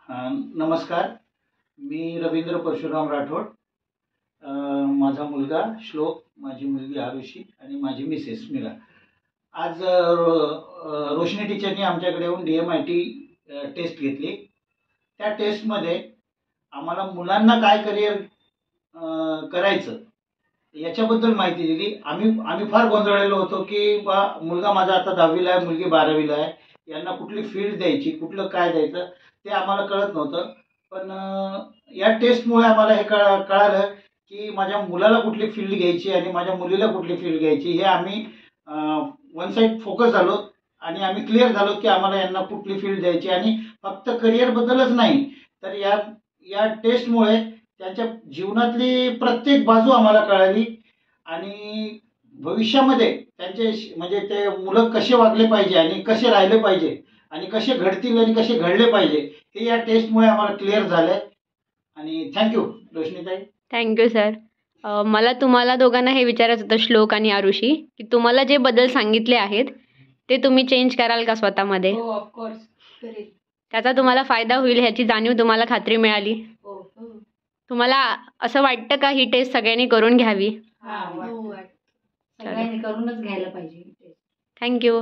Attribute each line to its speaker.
Speaker 1: नमस्कार. मी रवींद्र परशुराम राठोड. माझा मुलगा श्लोक, माझी मुलगी आरुषी आणि माझी मिसेस मीरा. आज रोशनी टीचरनी आमच्याकडे येऊन DMIT टेस्ट घेतली. त्या टेस्टमध्ये आम्हाला मुलांना काय करिअर करायचं याच्याबद्दल माहिती दिली. आम्ही फार गोंधळलेलो होतो की मुलगा माझा आता 10वीला आहे, मुलगी 12वीला आहे, यांना कुठली फील्ड द्यायची, कुठलं काय द्यायचं ते आम्हाला कळत नव्हतं. पण या टेस्टमुळे आम्हाला हे कळालं की माझ्या मुलाला कुठली फील्ड घ्यायची आणि माझ्या मुलीला कुठली फील्ड घ्यायची हे आम्ही वन साईड फोकस झालो आणि आम्ही क्लिअर झालो की आम्हाला यांना कुठली फील्ड द्यायची. आणि फक्त करिअरबद्दलच नाही तर या टेस्टमुळे त्यांच्या जीवनातली प्रत्येक बाजू आम्हाला कळाली आणि भविष्यामध्ये त्यांचे म्हणजे ते मुलं कसे वागले पाहिजे आणि कसे राहिले पाहिजे आणि कसे घडतील आणि कसे घडले पाहिजे हे या टेस्टमुळे आम्हाला क्लिअर झालंय. आणि थँक्यू रोशनीताई.
Speaker 2: Thank you sir. मला तुम्हाला दोघांना हे विचारायचं होतं, श्लोक आणि आरुषी, की तुम्हाला जे बदल सांगितले आहेत ते तुम्ही चेंज कराल का स्वतःमध्ये?
Speaker 3: हो, ऑफकोर्स करेल.
Speaker 2: त्याचा तुम्हाला फायदा होईल ह्याची जाणीव तुम्हाला खात्री मिळाली?
Speaker 3: हो.
Speaker 2: तुम्हाला असं वाटतं का ही टेस्ट सगळ्यांनी करून घ्यावी?
Speaker 3: सगळ्यांनी करूनच घ्यायला पाहिजे.
Speaker 2: थँक्यू.